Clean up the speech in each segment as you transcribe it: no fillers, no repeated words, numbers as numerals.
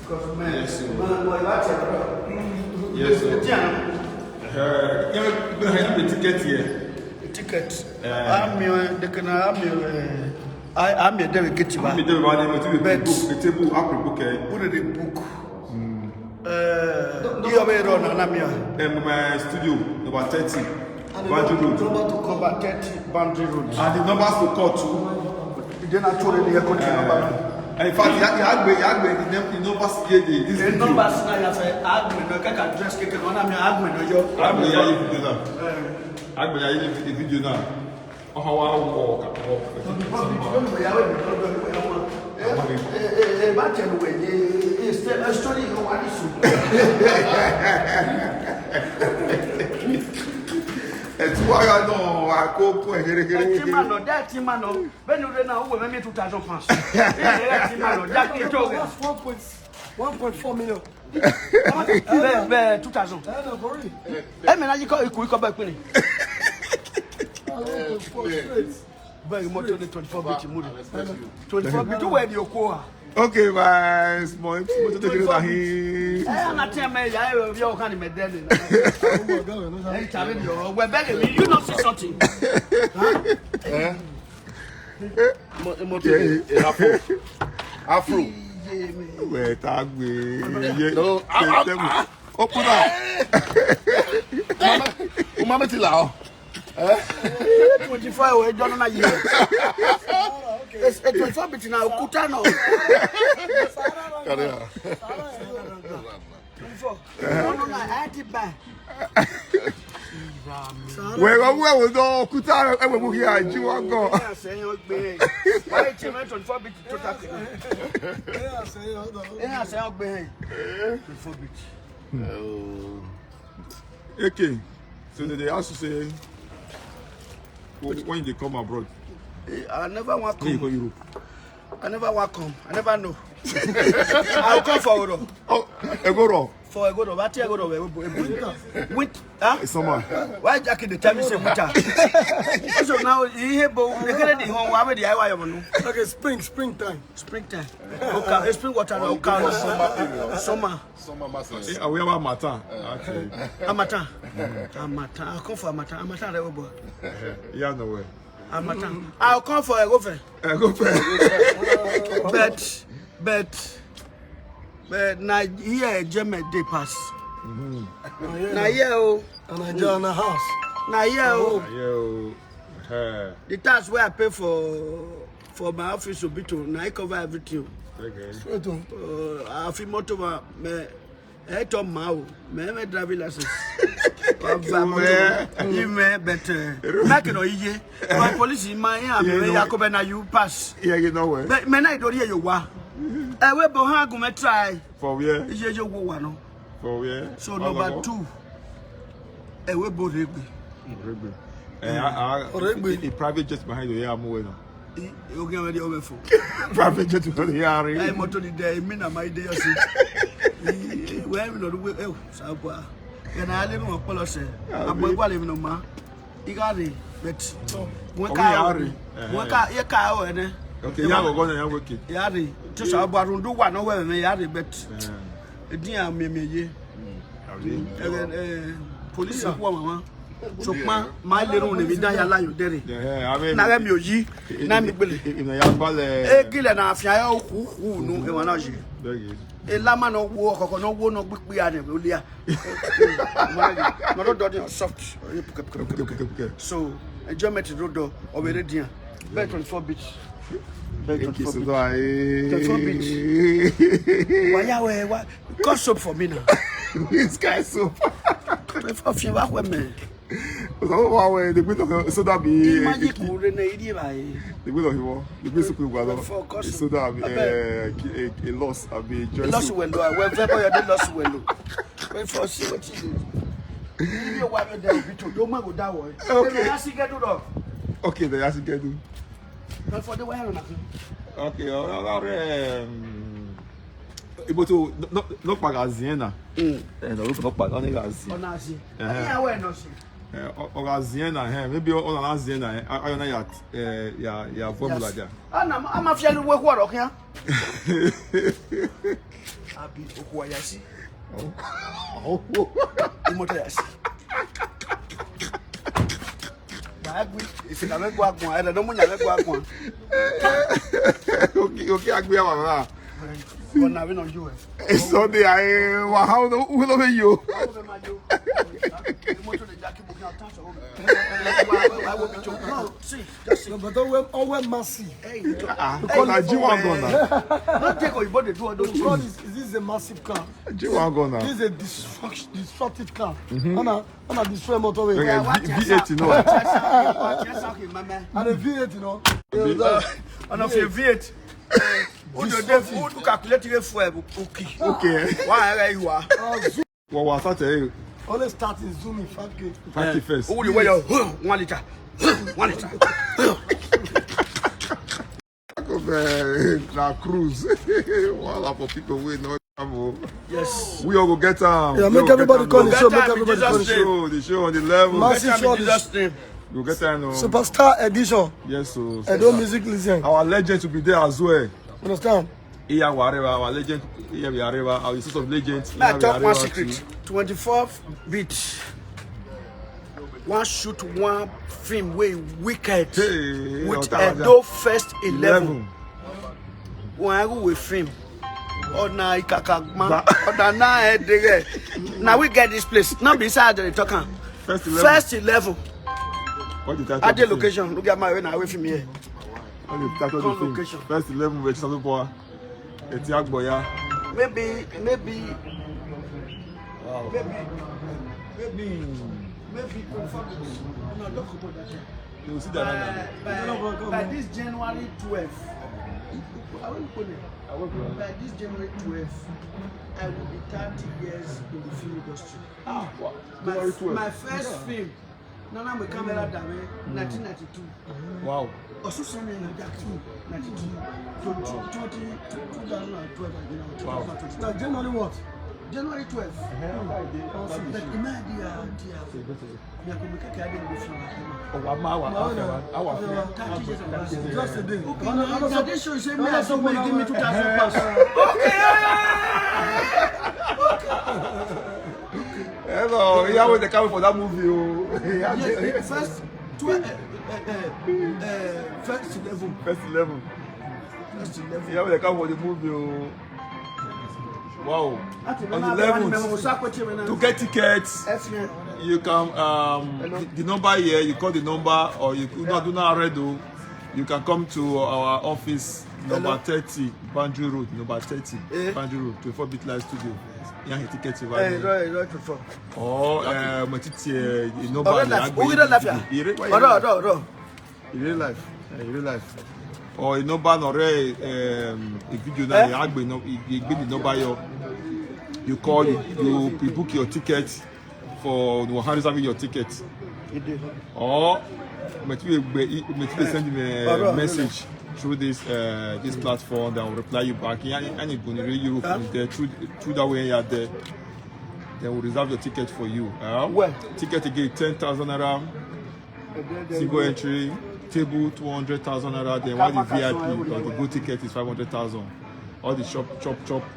Yes, I have the ticket here. Ticket. I'm a delegate. I'm a delegate. The table up book. Who did the book? You have a run on my studio, number 30. Boundary Road. Number to cover 30 Boundary Road. And the numbers to call too. Then I told you the country number. In fact, you had the numbers here. The numbers now, you say, admin, I can't address it. I'm admin, you're the video now. How I walk. A story you want it's why I know I go for here. That Timano, when you now will make 2,000 pounds. 1.4 million. 2,000. I mean, you call it quick back. Very much on the 24 bit mood. 24 bit where you go. Okay, my small. I'm not telling me I will be all kind of medallion. We're begging you not say something. Afro. Where tag me? No, open up. Mama Tilao. 25 away, don't know year. It's a 25 bit now, Kutano. 24. Where was all Kutano ever moving here? You want to go? Why 24 bit to talk? Yeah, say I'll be 24 bit. Okay, so they also say when they come abroad. I never want to come. Europe. I never want to come. I never know. I'll come for Euro. Oh, Euro. For Euro. What Euro? With summer. Why Jack in the time is a winter? So now you hear about the home. Why would the okay, springtime. Springtime. Okay, spring water. Okay, summer. Yeah, we have a matter. Amata. I'll come for Amata. Yeah, no way. I'll come for a gopher. But now here German day pass. Now here and I join the house. Now here the tax where I pay for my office to be to now I cover everything. Okay. I feel more to me. I told Mao, me driving license. But making no easy. My police in my Jacob na you pass. Yeah, you know where. But men I don't hear you wa. I will go hang go try. For where? You go one. For where? So number 2. I will go Regbe. A private jet behind the air moving. You get ready over for. Private jet behind the air. I motor the day, me na my day. Where we not do oh, Sabwa. And I live in policy. I'm living on ma. You got it, but one car, your car, and okay, you are going to work it. Yari, just about do one over me, Yari, but dear me, police of woman. So, my little name, I allow you, Derry. I mean, Nam Yoji, Nam Billy, in a young ballet, Gill and Afia, who know Emanaji. A lama no walk or no one of we are there. Not dotting soft. So, a geometry road over the dear. Back on 4 beach. Back on 4 beach. Why are we? Cost soap for me now. This guy soap. Of you, what women? The bit of soda be magic. The bit of him, the basic will soda be a loss. I'll be just lost window. Wherever you did lost window. Wait for see what you do. You want to do don't go that way. Okay, I see get do. Okay, the I see get do. But for the way okay, able to not magazine. Not magazine. Yeah, where no see. Ziena, maybe all on Ziena, I don't know yet. Yeah, formula there. I'm a feeling work, okay? Abi Okuayasi. Oh. Imoto Yasi. If you never go out, I don't know never go out. Okay, I agree with that. But now we don't do it. It's Sunday. How will over you? But always massive. Because G-Wagon now. Not take your body do those things. This is a massive car. G-Wagon now. This is a destructive car. I'm a destroy motorway. V8, you know. And a V8, you know. And of your V8. Who calculate your fuel? Okay. Why you are? What was that? Always start in zooming 5K. 5K first. Who the way you 1 liter. 1 liter. Now cruise. Voila for people we know. Yes. We all go get them. Yeah, make everybody call the show. Make everybody call the show. The show on the level. Massive show. We'll get them. Superstar edition. Yes, so. Edo music listen. Our legends will be there as well. Understand? Here we are, our legend. Here we are, our source of legends. Now talk one secret. 24th beat. One shoot one film way wicked with Edo first 11. One go with film. Oh na ikakagma. Oh na edere. Now we get this place. Not beside the talking. First 11. What the title? At the location. Look at my way now away from here. What the title of the film? Location. First 11 with something for Etiak Boya. Maybe. Wow. Maybe confirm it. No, don't confirm that. You will see that. By this January 12th, by this January 12th, I will be 30 years in the film industry. Ah, wow. January 12th. My first film, Nana my camera dame, 1992. Wow. Also, same in 92, 2012. Wow. Now, January what? January 12th. But imagine Just a day. okay, this show say me as somebody give me 2,000 pounds. Hello, yeah, when they come for that movie. First 12, first 11. First 11. Yeah, when they come for the movie. Wow. On the 11th, to get tickets, you can, the number here, you call the number, or you do not ready, you can come to our office, number 30, Banjo Road, number 30, Banjo Road, 24-bit live studio. You have tickets right or, the number, real life. Or a number or a video now, you give the number you call, you book your ticket for reserving your ticket. Or maybe send me a message through this platform that will reply you back. And you go there through that way you are there. They will reserve your ticket for you. Ticket again 10,000 naira, single entry. Table 200,000 naira, then while the VIP or the good ticket is 500,000. All the chop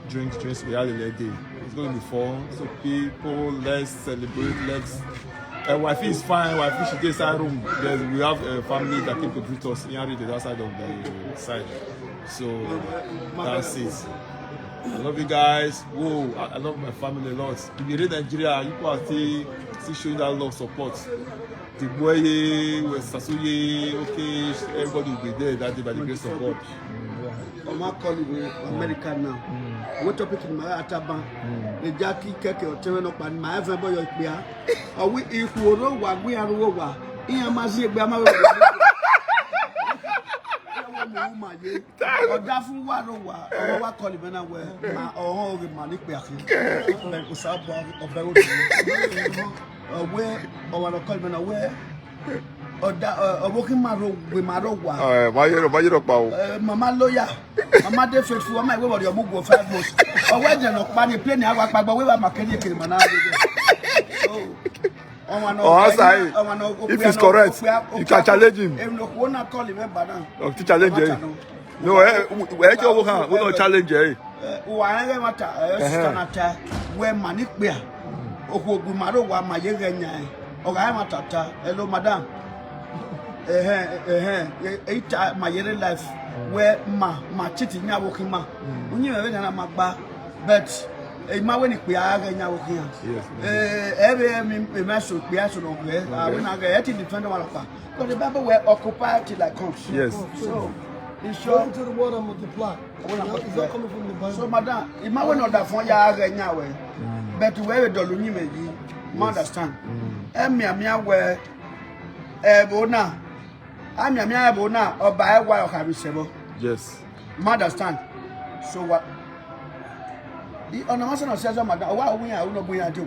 drinks we had the day. It's going to be fun. So people, let's celebrate. Wifey is fine. Wifey she gets her room. We have a family that came to greet us in the other side of the side. So that's it. I love you guys. Whoa, I love my family a lot. If you're in Nigeria, you are still showing that love support. The boy, Sasuye, okay, everybody will be there that day by the grace of God. I'm calling America now. What topic in my Ataban? The Jackie Keke or Terran up and my everybody is there. Or we if we know what we are over. Iamazi Bama. Or Dafu Warowa, or what call him anywhere. My own Malik Becky. Where or what call him aware. Or working my road with my road. Mama lawyer, Mama de faithful, I might go your book for 5 months. Or when you're not planning, plenty of work, but we were mechanic in Manado. If it's correct, you can challenge him. Call him, challenge him. No, we don't challenge him. Why matter? Stanata, where Manikbia, Okugumaro, wa my yeganya, or I matata, hello, madam. My year life, where my cheating now walking ma. When you have a magba, but a mawenik we are now walking. Every master we are so long there. When I get in the 21 because the Bible were occupied till I come. Yes. So, it's showing to the water multiply. It's not coming from the Bible. So, madam, if my one of that for ya now, but where the Luni may be, understand. Mia where Bona. I'm a mere bona or by a while have received. Yes. Understand. So what? The honorable says, madam, why we are not going to do?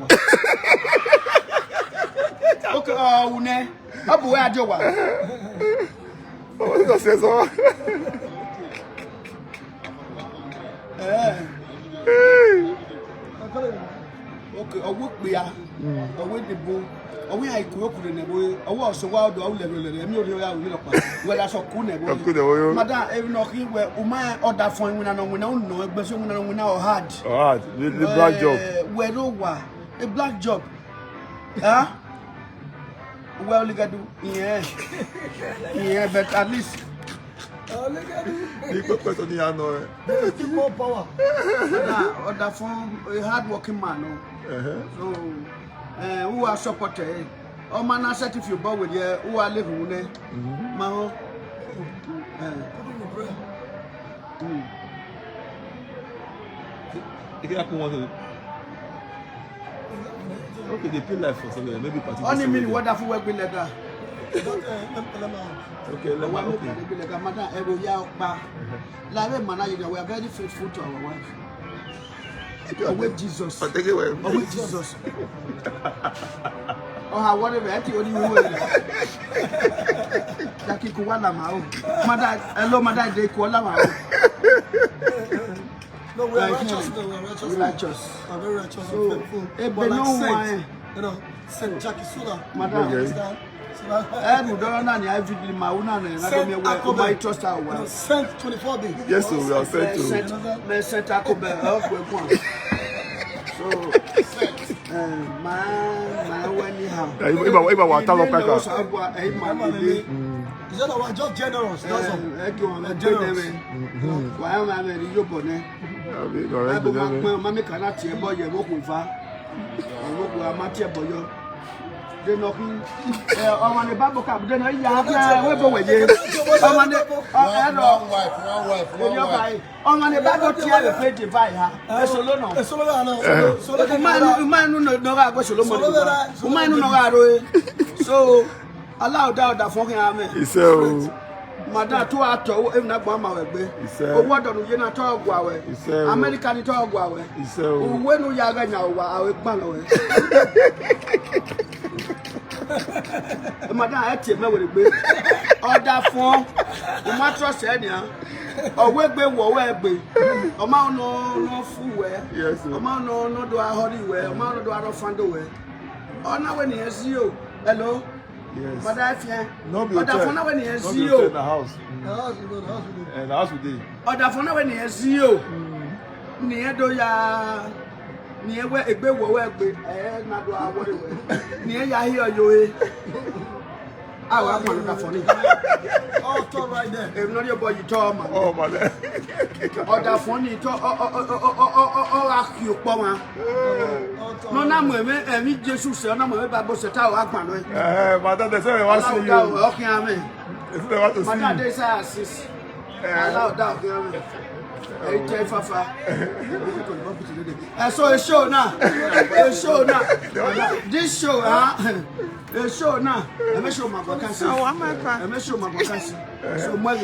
Okay, oh, ne, up where I do what? Oh, says all. Okay, a work we are, a with the bull. We are cooking in a way. I was so wild, I well, that's a cool. Madam, every knocking where Uma order for when I know we don't know, but soon we know hard. Hard, the black job. Where over a black job. Huh? Well, look at you. Yeah, but at least. You question the answer. There's more power. Order from a hard working man. So. Who are supported? Oh man, I said if you bow with you, who are living there? Maho. Okay, they pay life for something. Maybe only mean wonderful work with leather. Okay, let me. Madam, every year, we are very faithful to our wife. With Jesus. I'll take it away. With Jesus. Oh, whatever. I think only you. Jackie Kuala Mao. Madam, hello, Madam, they call Mao. No, we're righteous. We're righteous. I'm very righteous. So, but like Saint Jackie Sula. Madam. And we don't know every day. My own and I trust our sent 24 days. Yes, we are sent to Saint Jacob. So, my anyhow. Is that our just generous? That's all. Generous. Why am I very your bonnet? Mammy cannot see a boy, you walk with her. I walk with a matcha boy. They're knocking on the Bible cup. Then I have a way. On the Bible, the page divide her. So, allow doubt that for him. So, Madame, two out of every night, Mama will be. What do you not talk about? American talk about. When we are going now, I will ban away. Madam, I tell me what it be. Order for the mattress, or we be what we be. A man no fool wear. Yes, a man no do a hurry wear. A man no do a fund wear. Oh, now when he has you, hello. Yes. But I fear. No, but the phone when he has you. The house. And the house with you. Or the phone when he has you. Near do ya. Near where a baby will be, not do our way. Near ya here, you. I want one for it. Oh, talk right there. If not your boy, you talk, man. Oh, my God. Or the phone, you talk, ask you, Poma. No, no, and we just use a number of Bible set out. Madam, they say, I see you. Okay, I mean, Madam, they say, sis. Allow that. So a show now. A show now. This show, a show now. I'm sure my vacancy. I'm sure my vacancy. So my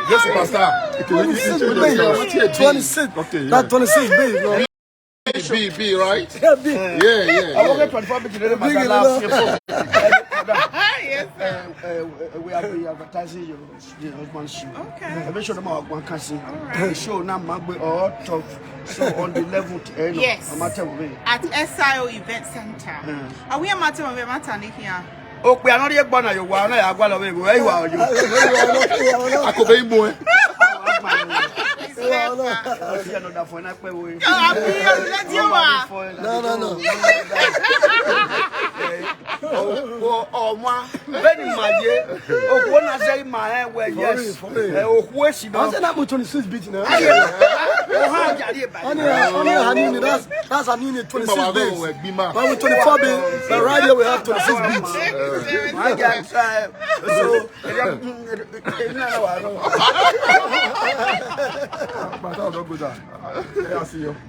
yes, Pastor. 26. Okay, that 26 baby. B, right? Yeah, B. Yeah. I will get 24 today. Yes, we are advertising your husband's show. Okay. I'm sure the man one can see. The show now, Magbe or talk. So on the 11th, yes, at SIO Event Center. Are we a matter of a matter here? Oh, we are not yet born. You are not. Where you are? You. I could be born. I'm 26 beats now. Only that's a new 26 beats. But with 24 beats, but right here we have 26 beats.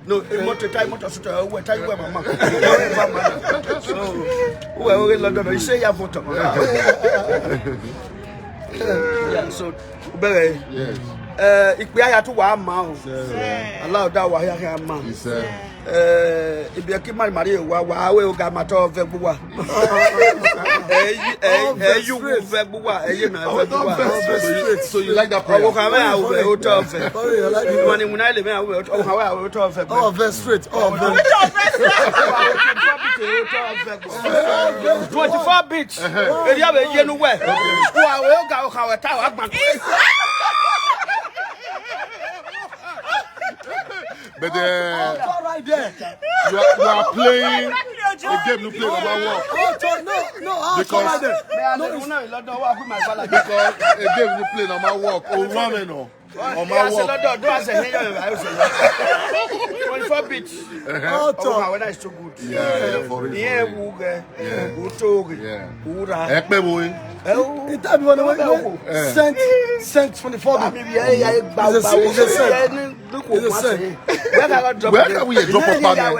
No, you say you vote. Yeah, so yes. Ikpe aya to wa ma o. Allah da wa ya ma. Ibi e ki mari mari wa we o ga ma to fe gbo wa. You fe gbo wa, you na fe gbo wa. So you like that prayer? O ka me a we o to fe. Sorry, I like it. Money mun na le me a we o ka we a we to fe. Oh, very straight. Oh, very 24 bits. E ya be ye nu we. Wa we o ga o ka we ta wa gba. But right there. you are playing a game you play number one. No, Because right there. because a game you play number one. Oh, ramen or my work. 24 bits. Oh, when I so good. Yeah, for real. Yeah. It time when sent 24 beats. Where can we drop a partner?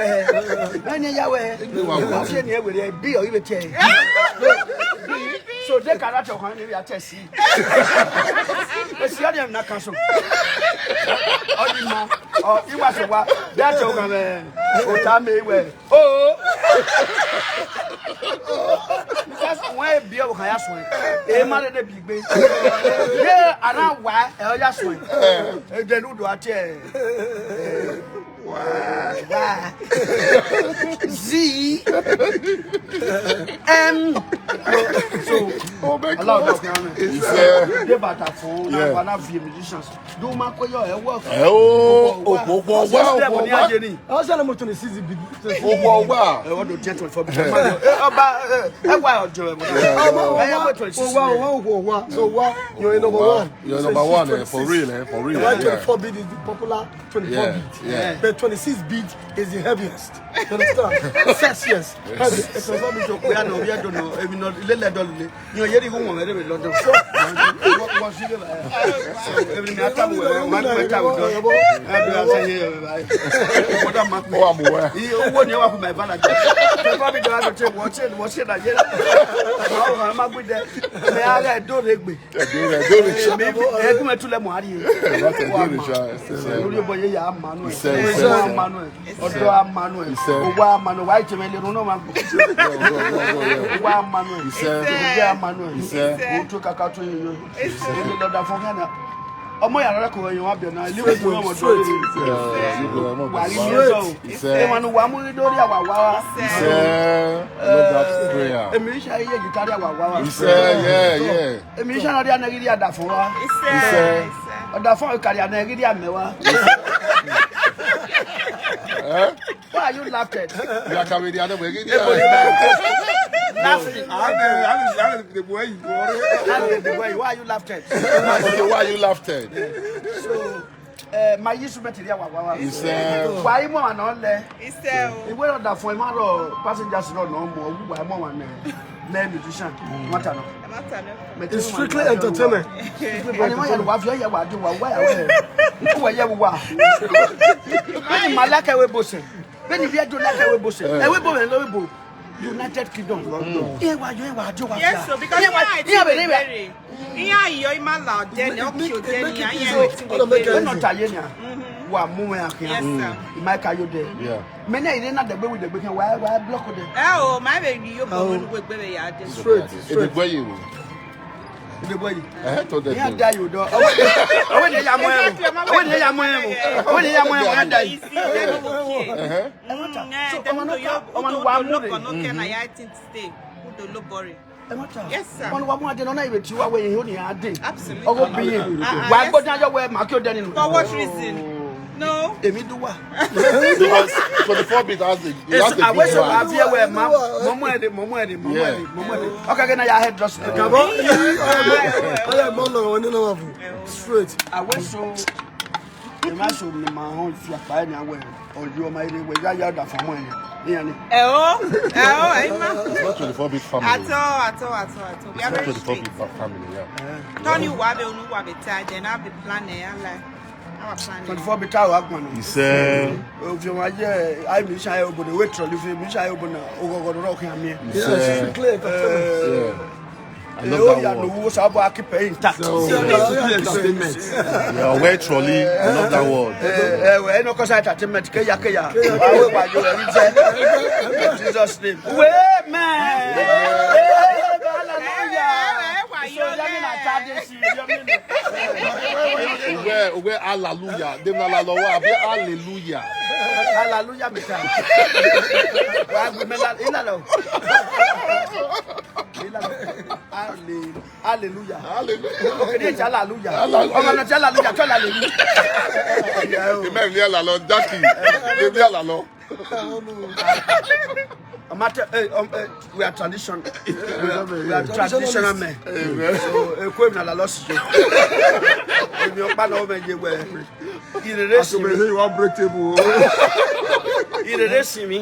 So they cannot talk on the test. It's not na cancel. Oh, you was a what? That's okay. Oh, Tammy, well. Oh, that's why be able to have swing. A man at the big bay. Yeah, I know why. I'll just swing. Then who do I tell? Z M. So, Oh my allow God. that. It's They better for one of the musicians. Do my work. I was telling you 26 beats. I want to gentle for me. So what? You're number one. You're number one, for real, for real. Right, 24 beat is the popular 24 beat. Yeah. But 26 beat is the heaviest. You understand? Sexiest. Heavy. we are no, we don't know. I mean, let you know, you're going to London. So, every time we what you have my ballad. Probably don't have to watch it. I don't me. To let ọmọ yàrá kò yẹn wá bẹ náà ilé ìwé ọmọ tó lè wà ní ẹsọ ẹwọn wà mú lórí àwàwá wa èmi ń ṣe ayé gìtárì àwàwá wa èmi ń ṣe àná rí anagídí àdàfọ wa ọdàfọ ìkàrí anagídí àmẹwà. Why are you laughing? You are coming the other way. Laughing. I'm the boy. Why are you laughing? Okay, why you laughing? So, my use material. Why more and all there? It will not for my passengers no more. Why more and name musician. Matano. It's strictly entertainment. United Kingdom. Yes, so because Yes, sir. One more than on every 2 hours, you only had it. Absolutely. Oh, be why go down your way, mark your den. For what reason? No. Emi do what? Because 24-bit has the I wish I big have here where mama. Okay, again, I had just straight. I wish so. The master of my home, if you're fine away, or you are my way, I got that for money. It's not 24-bit family. At all. We are It's not very straight. 24-bit family, yeah. Tony Wabe, Wabe, then I'll be planning. Our plan. 24 bit hour, man. He said, If you are here, I miss I open the wait if you miss I open over the rock here. Yes, clear. yeah. I love that word. No, so I keep paying tax. Yeah, wear trolley. I love that word. No cause I entertainment. Kaya. Jesus name. Wait, man. Where hallelujah. Them na hallelujah. Hallelujah. Hallelujah, me time. Hallelujah. Hallelujah. Hallelujah. We are traditional. We are traditional men. So, equipment la loss. If you pan over you were. You want break table. Me.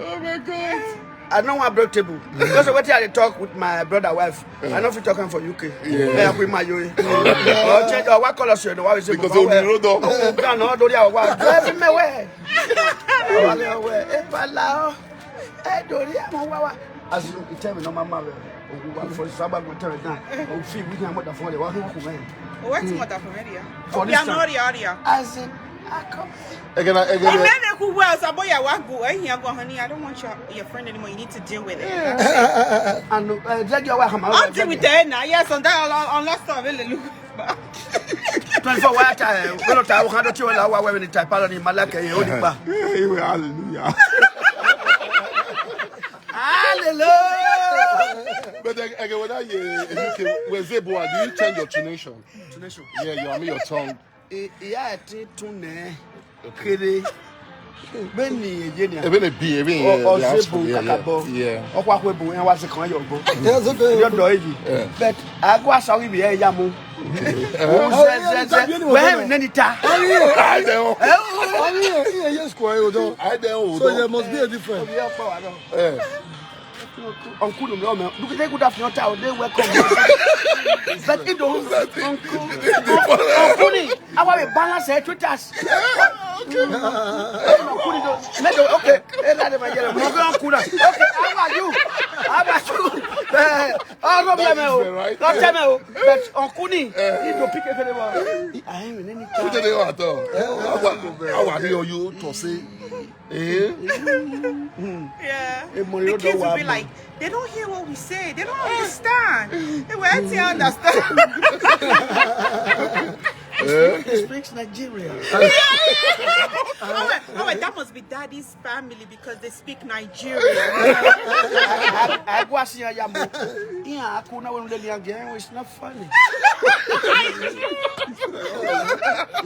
Oh my God. I don't want break table. Because what I talk with my brother wife. I know if you're talking for UK. Yeah. With my you. Or what color you know? Why is it? Because of the road. No, don't you want? Drive me away. As you tell me, no, my mother. For Sabbath, we turn it down. Oh, see, we can put the phone. What's What's what up from here? For Yeah, no, the as in, I come. Again. Who well, so boy, I want go. I honey. I don't want your friend anymore. You need to deal with it. And drag your wife. I'll deal with it now. Yes, on that, unless I'm really looking. 24 hours. We don't have 100 hours when we type out in Malacca. Hallelujah. Hallelujah. But again, when Zeboa, do you change your tonation? Yeah, you have your tongue. Yeah, tune. Kere. Beni Eugenia. Even a B, even yeah. Okwa kwebu en wa se kan yo bo. Yes, okay. Yo do yi. But agwa sawi bi e ya mu. We have nani ta. I don't. Yes, square. So there must be a difference. Uncle, no, look at the good afternoon. They welcome. But it don't. Uncle, I want to balance it with us. Okay. Okay. How are you? Oh, no, not tell me. But Uncle, need to pick it. I am in any time. How are you to say? Yeah. The kids will be like, they don't hear what we say. They don't understand. They will actually understand. He speaks Nigerian. Oh, that must be daddy's family because they speak Nigerian. It's not funny.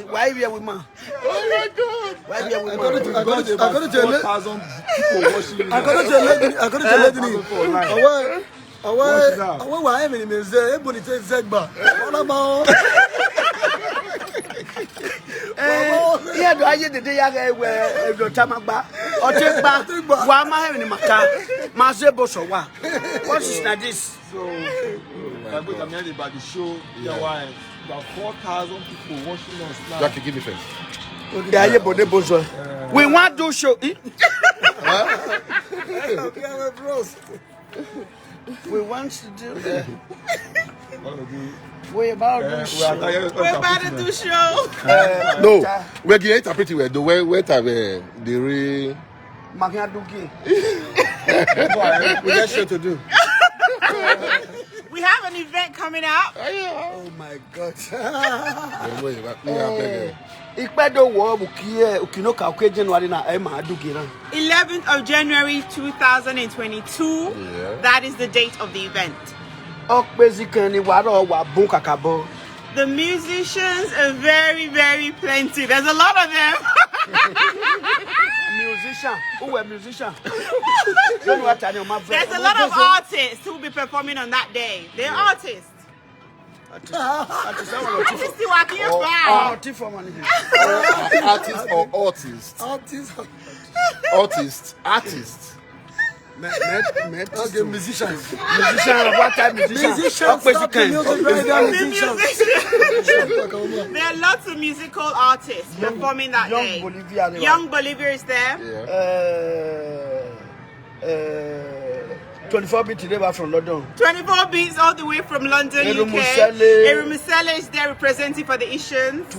Why we are with ma? Oh my God! Why we are with I got to tell you. 4,000 people watching. I got to tell you. Why am I in the everybody takes Zegba? What about? Yeah, do I get the day I wear the Tamagba or take back? Why am I having a maca? Mazebo so what? What is that this? So, I'm going to tell about the show. About 4,000 people watching us now. Jackie, give me first. We want to show it. We want to do that. We're about to do show. No, we're getting to pretty well. The way the real. We got shit to do. We have an event coming up. Oh my God. Ikpedo wo bukie ukinoka uke January na ema adugira. 11th of January 2022. Yeah. That is the date of the event. Okpezikani waro wa bun kakabo. The musicians are very, very plenty. There's a lot of them. Musician. Who were musician? Don't watch any of my friends. There's a lot of artists who will be performing on that day. They're artists. Artists who are here Artist or artist? Artist. Okay, musicians. Musician, what type musician? Musicians. Stop the music right now, musicians. There are lots of musical artists performing that Young day. Bolivia. Young Bolivia is there. Yeah. 24 beat today from London. 24 beats all the way from London, UK. Erumusele. Erumusele is there representing for the Ishans.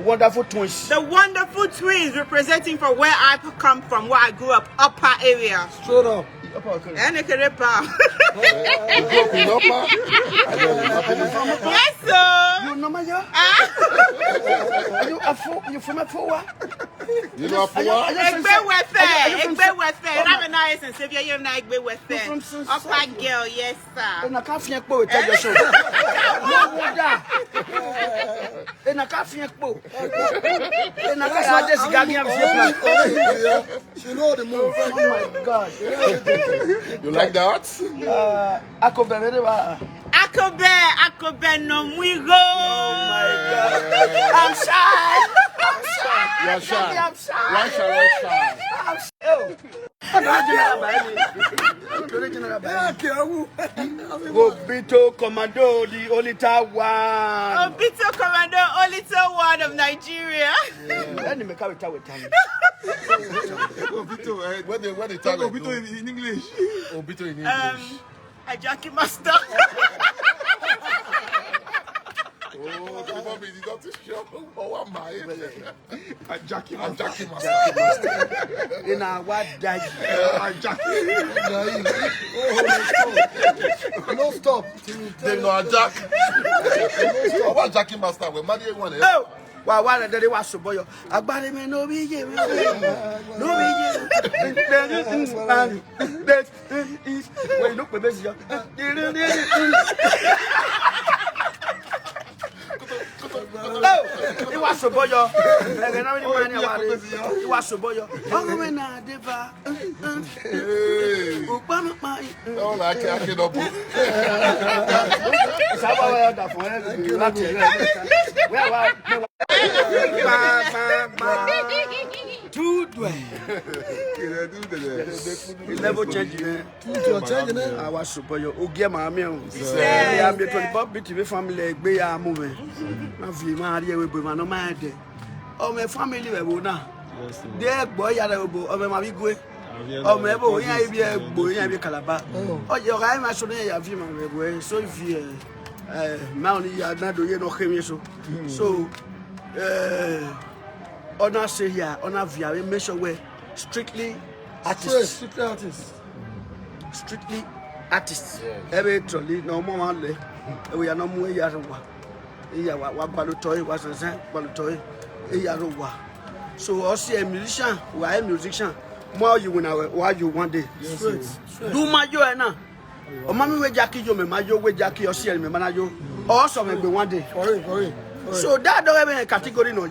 Wonderful twins. The Wonderful Twins representing for where I come from, where I grew up, upper area. Straight up. And a Kerepa. You grew up in Upper? Yes, sir. You know my girl? You from a poor? You know Afua? Egbe Wefe. Ramanias and Sylvia, you're not Egbe Wefe. Upper girl, yes, sir. And I can't find a tell your show. And I can't find a and I can't just got me up. You know the move. Oh my God. You like that? Akobe no muigo. Oh my God. I'm shy. You're shy. I'm shy. Why shy? Obito Commando, the Olita one. Obito Commando, Olita one of Nigeria. Let me carry with time. Obito, When they tell Obito in English. Obito in English. A Jackie Master. Oh, the mommy is not too sure. Oh, I'm my Jackie I'm Master. Jackie Master. In our what daddy. Jackie. No stop. They know a Jack. Oh, what Jackie Master? We're married one. Oh! Why they was so boy? Agbari me no be ye. No be ye. When look baby. Oh, it was so boy. And now the money it was so boy. Oh, when I deva. Oh, I can't up. Level change. I was super. You get my meal. Yes. I'm the 24 BTV family. Be a movement. My family will be my no mind. Oh, my family will now. Dear boy, I will go over my big way. Oh, my boy, I be a boy, I be Calabar. Oh, your I must say, I feel my way. So if you Mount, you are not doing no chemistry. So, honor say here, honor via, we make sure we're strictly artists. Strictly artists. Strictly artists. Every trolley, no more only. We are no more Yarwa. What Balutoy was a San Balutoy, Yarowa. So, also a musician, who are a musician, more you win our why you one day. Do my joanna. Oh, Mammy, with Jackie, you may my with Jackie or see me, manager. Also, maybe one day. For it. So, that don't have a category, no,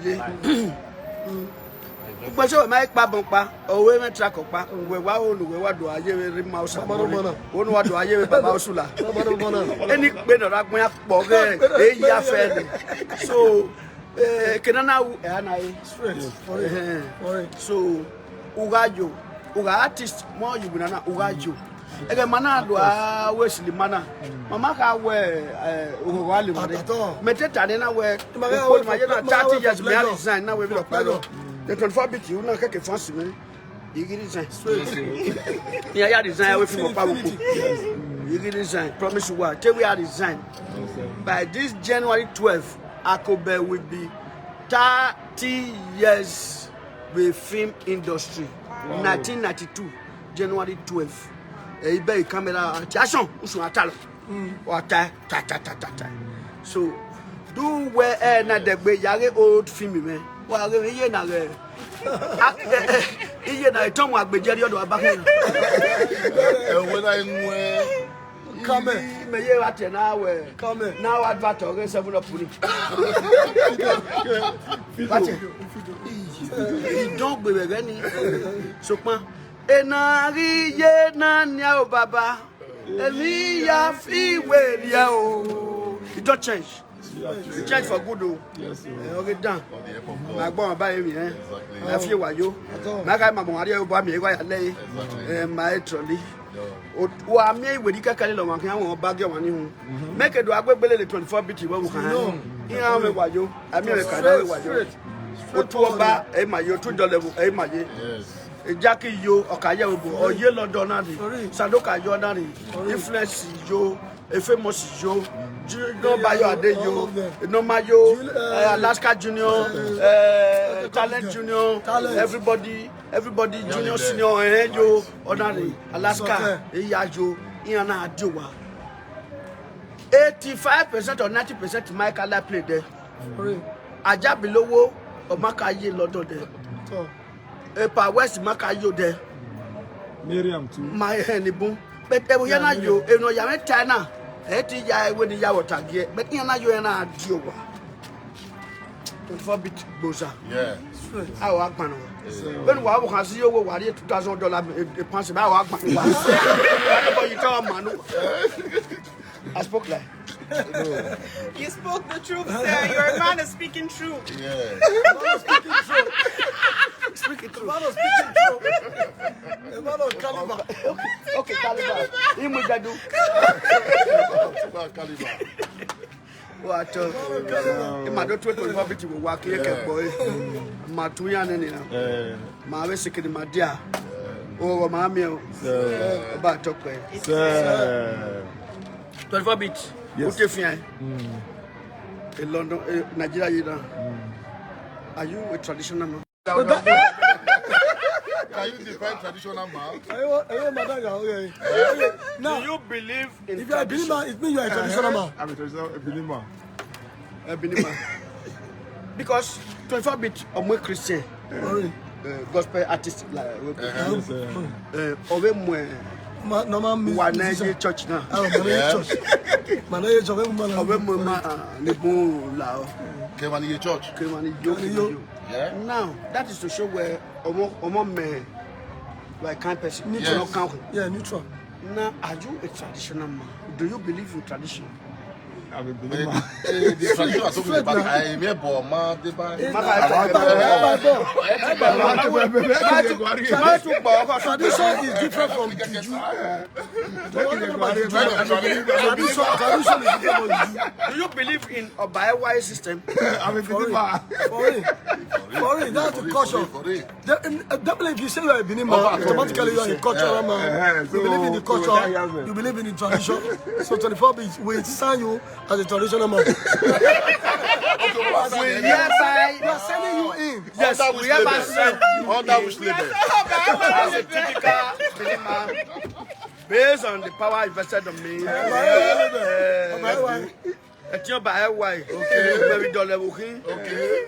but so make Babampa, or women track of Pa, where what do I hear in Mouse? What do I hear about Sula? Any better up my bogey, so can I now and I so Ugajo, Uga artist, more you will not Ugajo. Again, Manado, Wesley Mana, Mamaka, where Ugali, Metetana, where my 30 years behind design, now we will apply. The 24 bit, you know, get a fancy man. You get design. Yeah, design away from Papa. You get design. Promise you what? Tell we are design. By this January 12th, Akobe will be 30 years with film industry. 1992, January 12th. Ebe camera action, usu atalo. What ta. So do where na the be yare old film me. Wa re ye na re. Iye na iton wa gbejeri odo abaka. When I know Come Me ye wa te na we. Come Now advert or 7 up puni. You don't be any. So pa enari ye na nya o baba. Emi ya fi we ya o. It don't change. It change for good o. Yes. Okay done. Ma gbon ba emi I feel wayo. Ma ka ma mo ari o ba mi wa ya le. Ma trolley. Wa mi we di kakale lo wan kan won ba ge wan ni hu. Make do agbegbele le 24 bit wo kan. Iya me wayo. Ami re kan we wayo. O tu oba e ma yo tu level e ma ye. yes. Jackie yo okaye obo oye London na ni. Sadoka yo na ni. Influence yo, e famous yo. No Bayo Ade yo, no Mayo, Alaska Junior, Talent Junior, everybody Junior Senior, yo, Onari, Alaska, Yajo, Iana Ajowa. 85% or 90% my color play there. Aja below or Makaye London there. Epa West Makayo there. Miriam too. My henny boom. But Ewyana yo, no Yamet China. Eti ya when ya water gear, but you na you na diowa. 24 bit boza. Yeah. I work man. When we can see you worry $2,000 a pound I work man. But you tell man. I spoke like. You spoke the truth, sir. Your man is speaking truth. Yeah. Speaking true. Man of speaking true. A man of caliber. Okay, caliber. Him with that do. Caliber. What? My daughter will probably to work here, boy. My two young and my basically my dear. Oh, my meal. About talk. 24 bit. Yes. In London, Nigeria. Are you a traditional man? Can you define traditional man? Do you believe in If you are a believer, it means you are a traditional man. I'm a traditional believer. a believer? Because 24 bit of my Christian gospel artist like Normal Wanaje church now. church. Manager church. Came on your church. Yeah. Now that is to show where men like kind person Yes. not count. Yeah, neutral. Now are you a traditional man? Do you believe in tradition? I'm a believer. The tradition are talking about I am here, but man, they buy. Tradition is different from the Jew. Tradition is different from the Jew. Do you believe in a Bible system? I'm a believer. For it, that's the culture. Definitely, if you say you are a Benin man, automatically you are a cultural man. You believe in the culture, you believe in the tradition. So 24 bits will sign you as a traditional man. Hereby, We are sending you in. yes, we have sent you Under which label? as a typical Benin man based on the power invested on me. It's your by why? Okay, very dollar working. Okay.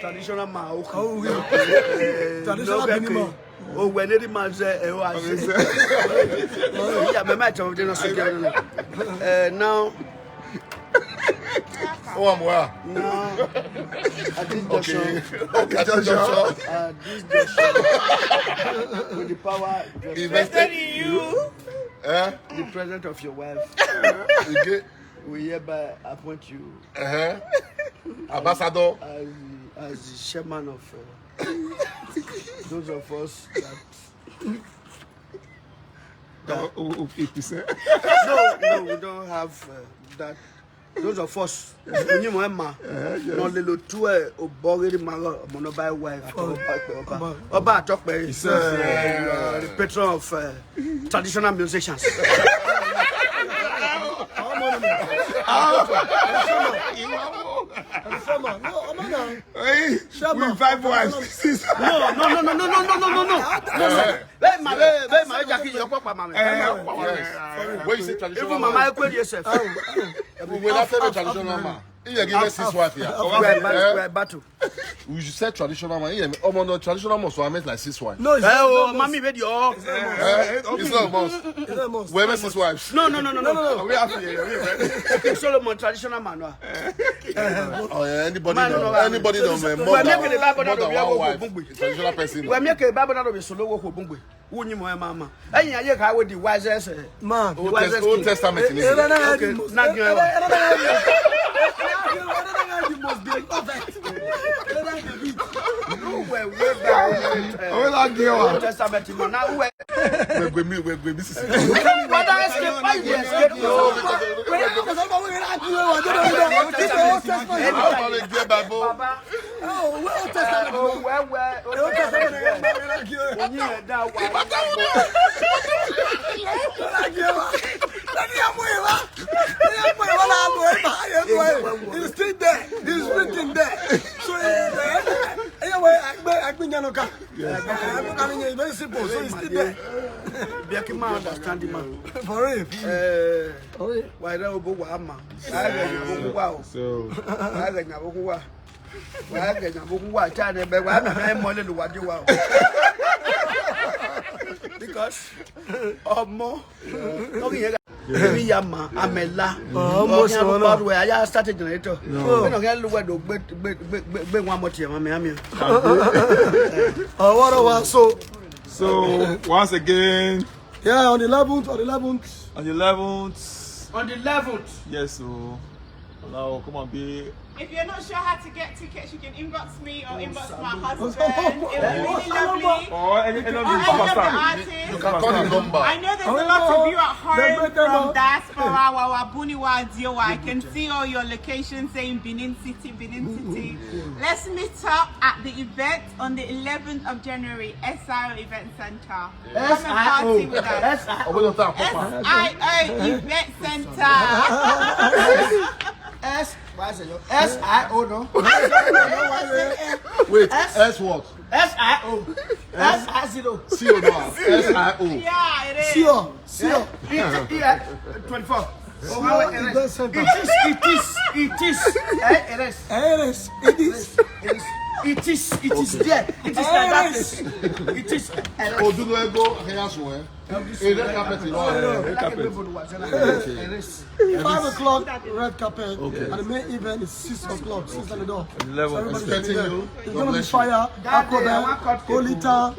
Traditional man. Traditional Benin man. Oh, when any man say, yeah, my match of dinner. Now, Oh, I'm well. now, at this junction, Okay, Joshua. this junction, with the power Invested in you. the presence of your wife, Okay. we hereby appoint you Ambassador. as the chairman of those of us that. No, No, we don't have that. Those of us, when you remember, no little two or buried mother, monoby wife, Oba talk by the patron of traditional musicians. Sherman. No, I'm not. Hey, with 5 wives. 6 No. Let my jacket your papa mama. When you say traditional Even man, mama equate yourself. when I say traditional man, you give me 6 wives here. We're battle. We should say traditional man. Oh, no, traditional man, so I meant like 6 wives. No, it's Oh, not. mommy made your. It's not a must. It's not a must. We have 6 wives. No. We have to. Okay, Solomon traditional man. Oh, yeah, anybody Man, know? no, Anybody know? We're More making the Bible than not one be wife. able to Traditional person. we make a Bible not be solo work for Bungwe. Who knew my mama? And you have with the wisest Man. Old Testament in You it. don't know Okay, the most- not you you. don't know the most beloved. We're way back. Oh, that girl. Old Testament man. Now where? We miss it. What I escape? Why you escape? No, because Baba. It's still there. It's written there. So anyway, I've been very simple. So it's still there. Biakima understand man. For real. Why don't go wama? So, because more Yama, Amela, almost where I started generator. When I look at the one more time, What so once again, yeah, on the 11th, on the 11th, on the 11th. yes, so now come on, be. If you're not sure how to get tickets, you can inbox me or inbox my husband. It would be really lovely. Or any of Or the any of the superstars. artists. You can call his number. I know there's a lot of you at home from diaspora, Wawabuniwa, Diowa. I can see all your locations saying Benin City, Benin City. Let's meet up at the event on the 11th of January, SIO Event Center. Come and party with us. SIO Event Center. S-I-O, no? Wait, S what? S-I-O. S-I-0. C-O no. S-I-O. Yeah, it is. Sure. 24. It is there. It is like that. It is. Odunuego Akeyasu, eh? Red carpet in all. 5 o'clock red carpet, and the main event is 6 o'clock. 6 at the door. 11. Everybody Expecting should be there. you. It's gonna be fire, Aquaban, Olita,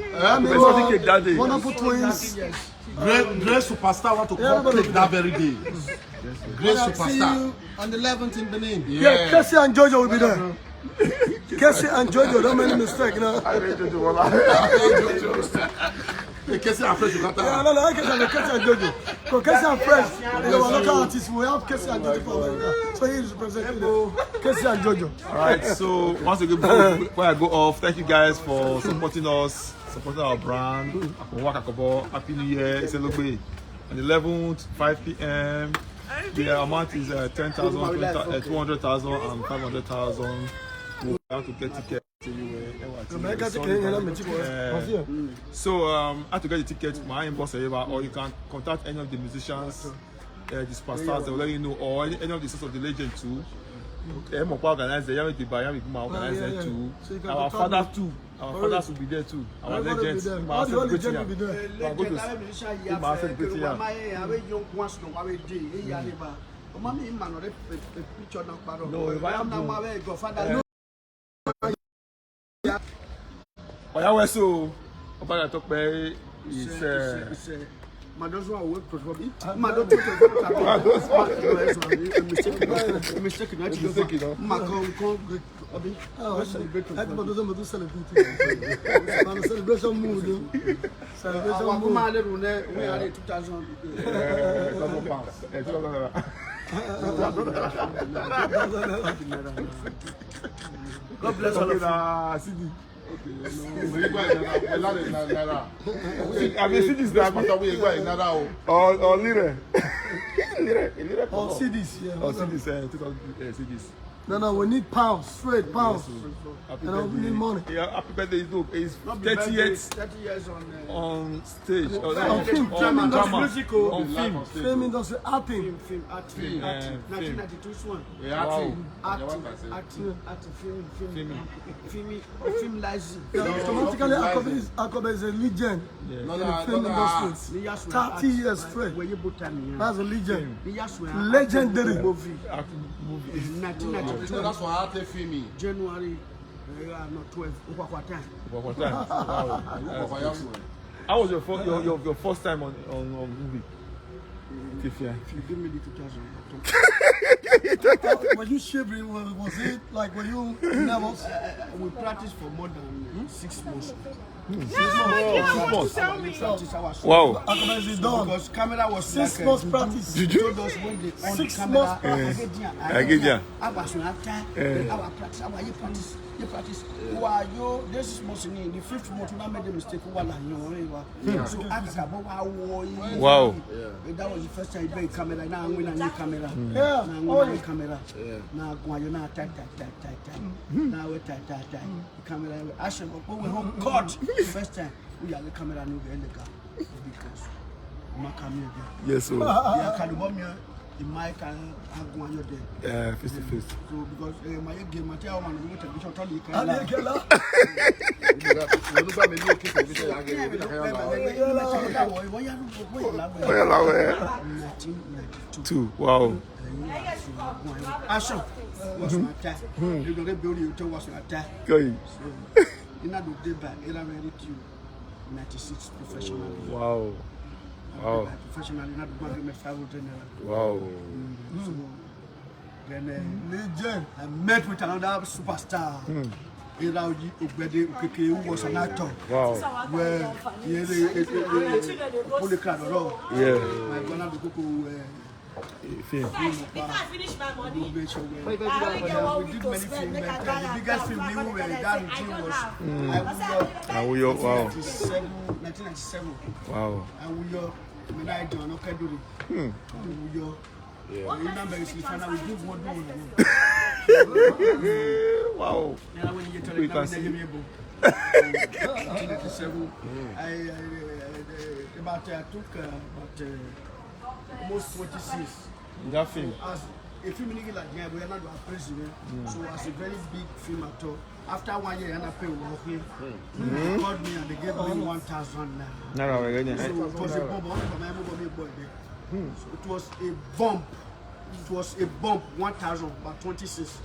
Wonderful Twins. Great superstar want to come play that very day. Great superstar. On the 11th in Benin. Yeah, Casey and Jojo will be there. Casey and Jojo, don't make any mistake, you know. Hey, Casey and Fresh, you got that. No, I can Casey and Jojo. Because Casey and Fresh, they were local artists. We have Casey and Jojo for America. So he is representing Casey and Jojo. Alright, so once again, before I go off, thank you guys for supporting us, supporting our brand. Happy New Year, celebrate. On the 11th, 5 p.m. The amount is 10,000, 200,000, and 500,000. We have to get tickets. So I have to get the tickets, my inbox or you can contact any of the musicians, the superstars, they will let you know, or any of the sort of the legend too. Organize the organize them too. Our fathers too. Our fathers will be there too. Our legends. All the legends will be there. Madozo are work for me. Mistake. Celebration mood. Celebration mood. God bless all of you. I mean, see this now. Or lire. Or CDs, yeah. Or CDs, 2000 CDs. No, we need pounds, straight pounds. Happy You know, we need money. Yeah, happy birthday. Look, it's Not 30 years 30 years on stage. On film, film industry. musical. On film. Film industry, acting. Film, acting, Film, 1992 one. Yeah, Wow. Film license. Automatically, Akobe is a legend in the film industry. 30 years straight. That's a legend. Legendary. Movie. Movie. 1992. That's why I take filming. January. Not 12. What time? What time? Wow. How was your first time on movie? Tifia. If you give me the 2000. Were you shivering? Was it like, were you nervous? We practiced for more than 6 months. Wow. Akobe is done. Because camera was 6 like, months practice. Did you? told us when they on 6 the camera. months practice. I get ya. I was not time. Our practice. You practice. Why you? This is most in the 5th month. I made a mistake. So I Wow. That was the first time I made camera. Now I'm winning a new camera. Yeah. Now I'm winning camera. Now I'm now tight. Now we're tight. The camera. I should go home. God. First time we have the camera. No because my camera. Yes, sir. Yeah, can you bomb me? The mic and go on your day. Yeah, face to face. So because my game material man we take picture tell you And can. you get that? Two. Wow. Action was my time. You go build you to was my time. Going. In a do back, it already to 96 professional. Wow. Wow. Professional, not going to 500 naira. Wow. So then Legend. I met with another superstar. Irauji Ogbede Okeke, who was an actor. Wow. Where pull the crowd around. Yeah. My brother the Coco Film. Before I finish my money, we did many spend, films. make I The buy biggest a film we car, were I that don't routine was have. And we are, wow. 1997. Wow. And we are Menai John Okeduri. We are. Remember, if you find out we give one more. Wow. Now when you get to We the can see. 1997, I took about almost 26. That film. As a film like that, we are not a president. So as a very big film actor, after 1 year, I paid working. They called me and they gave me 1,000 naira. No, So it was a bomb. Only for my boy there. So it was a bomb. It was a bomb. 1,000, about 26.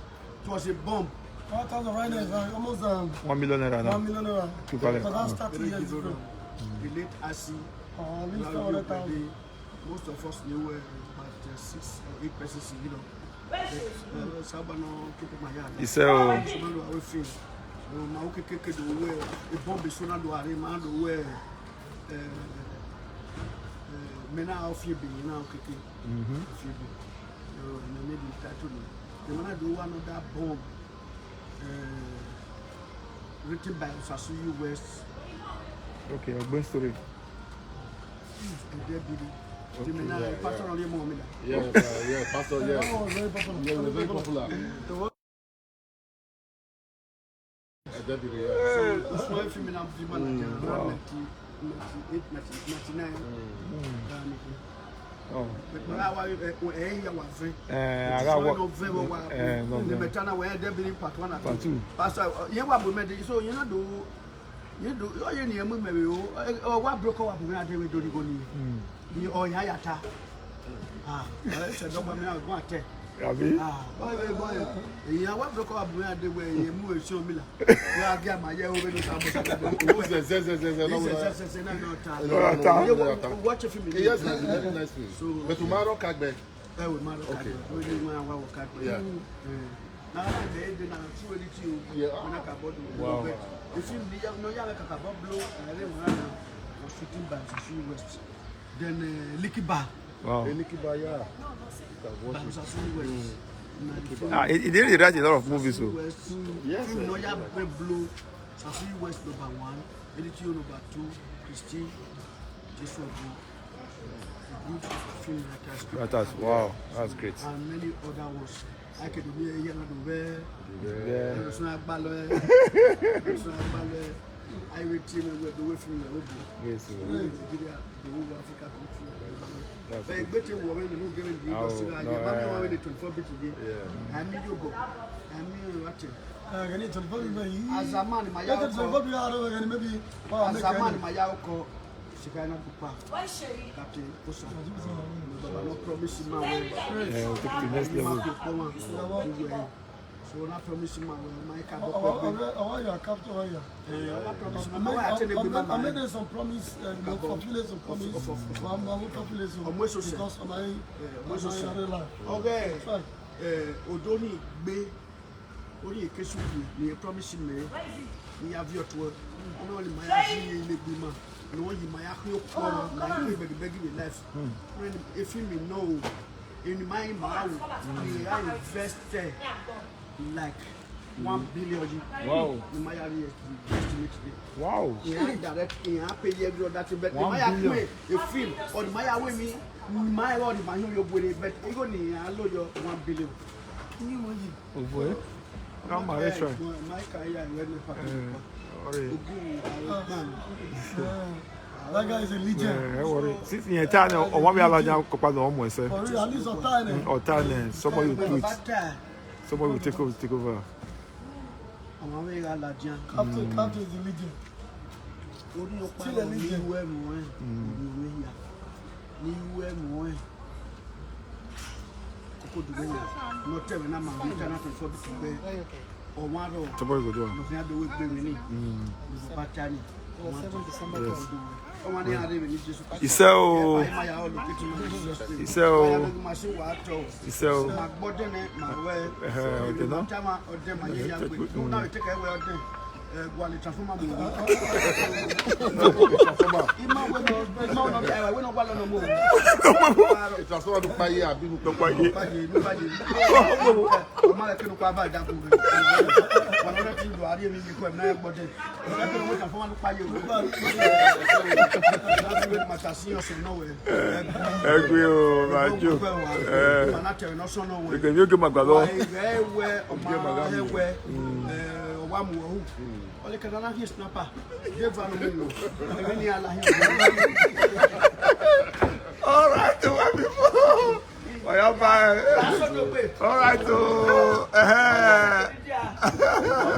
It was a bomb. 1,000 right now is like almost 1 million naira 1 now. million naira. To call it. But that's 30 years ago. The late Asi. At least 400,000. Most of us knew about 6 or 8 persons, you know. Sabano, keep my yard. He said, oh, Sabano, I will feel. Now, okay, the way a bomb is soon under a man, the way men are of you being now, okay. And I made it tattoo. The man I do one of that bomb written by Sasuyu West. okay, a good story. Yeah, pastor, yeah. That was very popular. Yeah, we're very popular. Small film now, around 98, 99. Oh. But now I I got what? the Metana where they believe part 1 and Part 2. Pastor, you have a so you know do you do all your name maybe or what broke up when I did with Doni. You or Yayata. I said, don't me out one day. Boy. Yeah, what broke up when I did where you move show me. Yeah, I get my year over the watch a film. Yes, very nice film. But tomorrow, Kagbe. Okay. Yeah. Now they did not show it to you. Wow. The film, no, you have a blow, and I didn't was shooting by Sasuyu West. Then Licky Bar. Wow. Enikibaya. By Sasuyu West. He did write a lot of movies, so. Yes, No, you have a blow. Sasuyu West number 1, Editio number 2, Christine, this one. Good film writers. Wow, that's great. And many other ones. I can do here no do there. So na gbalo e. So na gbalo e. I will team we do from the Obi. Yes. Nigeria, the whole Africa country. But better woman who given the Australia. I'm going to 24 bit today. I need you go. I mean what? I need to As a man, my maybe as a man, my yako. She cannot do part. Why Sherry? Captain Pusa. No promise my way. Yeah, we'll take it to the next level. So not promise my way. My car. I your captain. I made some promise and fulfill some promise. Because of my life. Okay. Odoni be. Only a case you promising me. We have your tour. Only my bima. No, you might have your call. Begging life. If you know in my mouth, we are invested like 1 billion. Wow. In my area, Wow. yeah, direct in happy year that bet 1 billion. A film or my way me, my lord, my your body, but you go near your 1 billion. Oh boy. Come on, let's try. My career, That guy is a legend. Since in time, or one we are now couple of months. For real, at least on time. Or time, somebody will tweet. Somebody will take over. Captain is a legend. Still a legend. Somebody will do it. Iseo. Transformer do pai a bigo do pai. All right, all right.